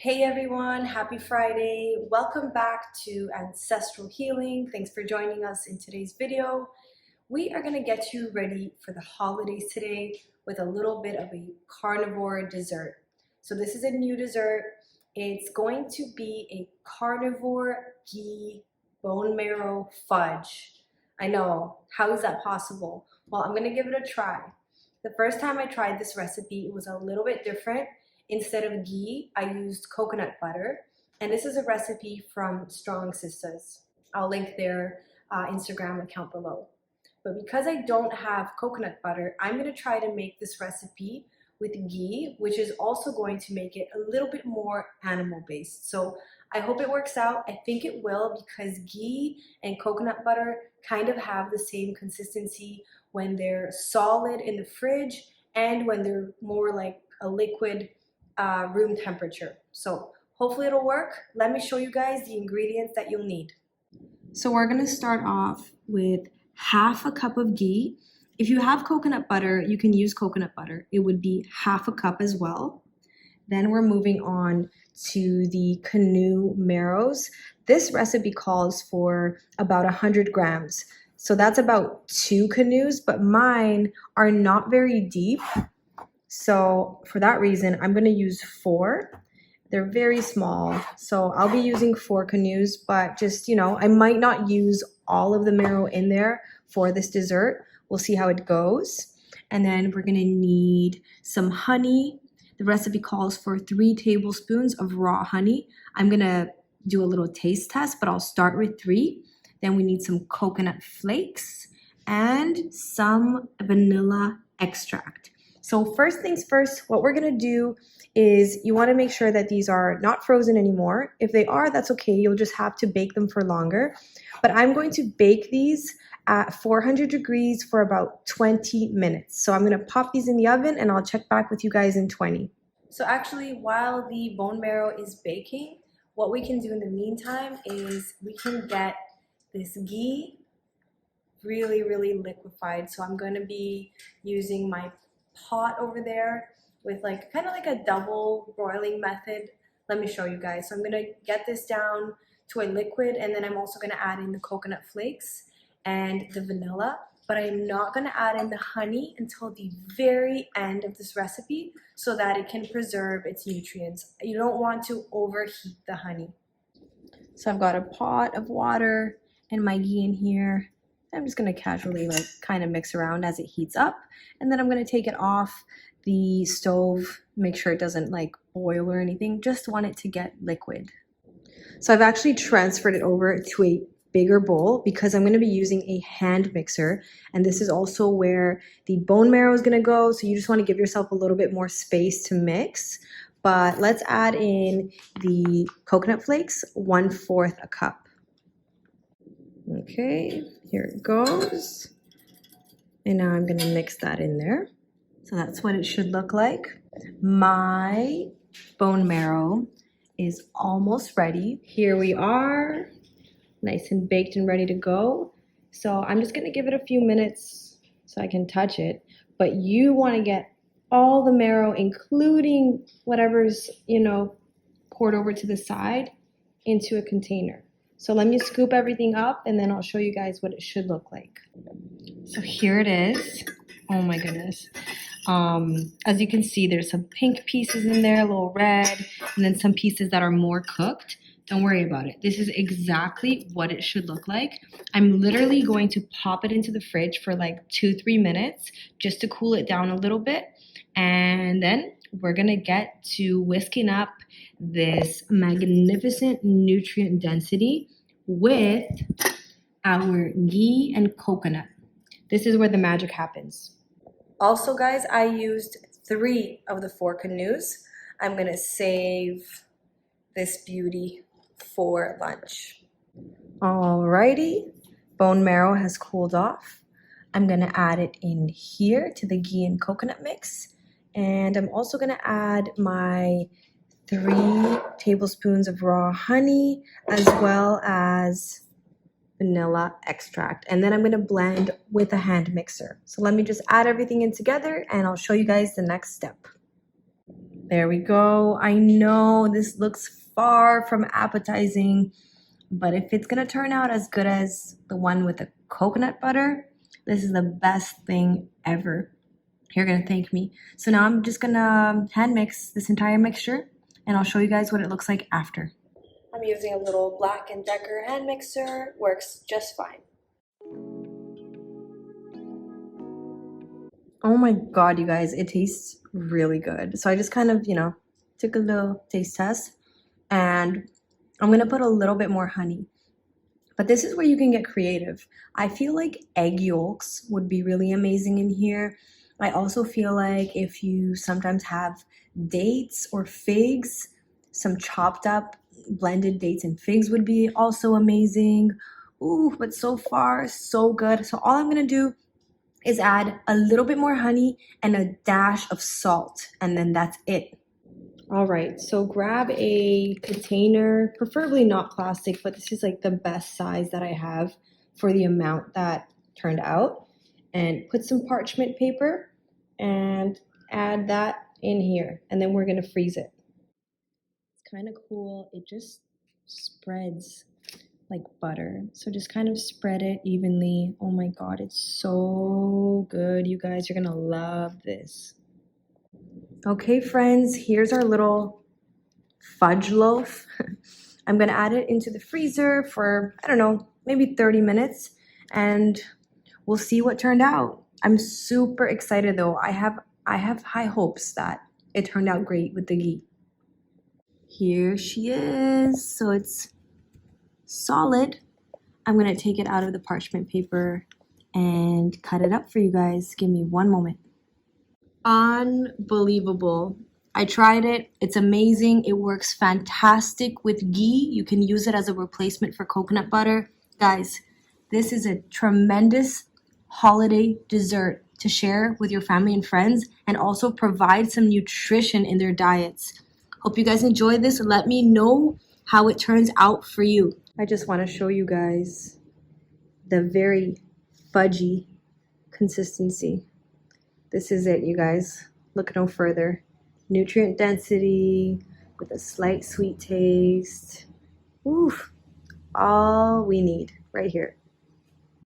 Hey everyone, happy Friday. Welcome back to Ancestral Healing. Thanks for joining us in today's video. We are gonna get you ready for the holidays today with a little bit of a carnivore dessert. So this is a new dessert. It's going to be a carnivore ghee bone marrow fudge. I know, how is that possible? Well, I'm gonna give it a try. The first time I tried this recipe, it was a little bit different. Instead of ghee, I used coconut butter. And this is a recipe from Strong Sisters. I'll link their Instagram account below. But because I don't have coconut butter, I'm gonna try to make this recipe with ghee, which is also going to make it a little bit more animal-based. So I hope it works out. I think it will because ghee and coconut butter kind of have the same consistency when they're solid in the fridge and when they're more like a liquid room temperature. So hopefully it'll work. Let me show you guys the ingredients that you'll need. So we're gonna start off with half a cup of ghee. If you have coconut butter, you can use coconut butter. It would be half a cup as well. Then we're moving on to the canoe marrows. This recipe calls for about 100 grams. So that's about 2 canoes, but mine are not very deep. So for that reason, I'm gonna use 4. They're very small. So I'll be using 4 canoes, but just, I might not use all of the marrow in there for this dessert. We'll see how it goes. And then we're gonna need some honey. The recipe calls for 3 tablespoons of raw honey. I'm gonna do a little taste test, but I'll start with 3. Then we need some coconut flakes and some vanilla extract. So first things first, what we're gonna do is you wanna make sure that these are not frozen anymore. If they are, that's okay. You'll just have to bake them for longer. But I'm going to bake these at 400 degrees for about 20 minutes. So I'm gonna pop these in the oven and I'll check back with you guys in 20. So actually, while the bone marrow is baking, what we can do in the meantime is we can get this ghee really, really liquefied. So I'm gonna be using my pot over there with kind of like a double broiling method. Let me show you guys. So I'm gonna get this down to a liquid, and then I'm also gonna add in the coconut flakes and the vanilla, but I'm not gonna add in the honey until the very end of this recipe so that it can preserve its nutrients. You don't want to overheat the honey. So I've got a pot of water and my ghee in here. I'm just gonna casually kind of mix around as it heats up. And then I'm gonna take it off the stove, make sure it doesn't boil or anything, just want it to get liquid. So I've actually transferred it over to a bigger bowl because I'm gonna be using a hand mixer. And this is also where the bone marrow is gonna go. So you just wanna give yourself a little bit more space to mix. But let's add in the coconut flakes, 1/4 a cup. Okay, here it goes. And now I'm gonna mix that in there. So that's what it should look like. My bone marrow is almost ready. Here we are, nice and baked and ready to go. So I'm just gonna give it a few minutes so I can touch it. But you wanna get all the marrow, including whatever's, poured over to the side, into a container. So let me scoop everything up and then I'll show you guys what it should look like. So here it is. Oh my goodness. As you can see, there's some pink pieces in there, a little red, and then some pieces that are more cooked. Don't worry about it. This is exactly what it should look like. I'm literally going to pop it into the fridge for 2-3 minutes just to cool it down a little bit. And then we're gonna get to whisking up this magnificent nutrient density with our ghee and coconut. This is where the magic happens. Also, guys, I used 3 of the 4 canoes. I'm gonna save this beauty for lunch. Alrighty, bone marrow has cooled off. I'm gonna add it in here to the ghee and coconut mix. And I'm also gonna add my 3 tablespoons of raw honey as well as vanilla extract. And then I'm gonna blend with a hand mixer. So let me just add everything in together and I'll show you guys the next step. There we go. I know this looks far from appetizing, but if it's gonna turn out as good as the one with the coconut butter, this is the best thing ever. You're gonna thank me. So now I'm just gonna hand mix this entire mixture and I'll show you guys what it looks like after. I'm using a little Black & Decker hand mixer, works just fine. Oh my god, you guys, it tastes really good. So I just kind of, took a little taste test and I'm gonna put a little bit more honey. But this is where you can get creative. I feel like egg yolks would be really amazing in here. I also feel like if you sometimes have dates or figs, some chopped up blended dates and figs would be also amazing. Ooh, but so far, so good. So all I'm gonna do is add a little bit more honey and a dash of salt, and then that's it. All right, so grab a container, preferably not plastic, but this is like the best size that I have for the amount that turned out. And put some parchment paper and add that in here, and then we're gonna freeze it. It's kind of cool, it just spreads like butter. So just kind of spread it evenly. Oh my god, it's so good. You guys, you're gonna love this. Okay, friends, here's our little fudge loaf. I'm gonna add it into the freezer for, I don't know, maybe 30 minutes and we'll see what turned out. I'm super excited though. I have high hopes that it turned out great with the ghee. Here she is. So it's solid. I'm gonna take it out of the parchment paper and cut it up for you guys. Give me one moment. Unbelievable. I tried it. It's amazing. It works fantastic with ghee. You can use it as a replacement for coconut butter. Guys, this is a tremendous holiday dessert to share with your family and friends and also provide some nutrition in their diets. Hope you guys enjoyed this. Let me know how it turns out for you. I just want to show you guys the very fudgy consistency. This is it, you guys. Look no further. Nutrient density with a slight sweet taste. Oof, all we need right here.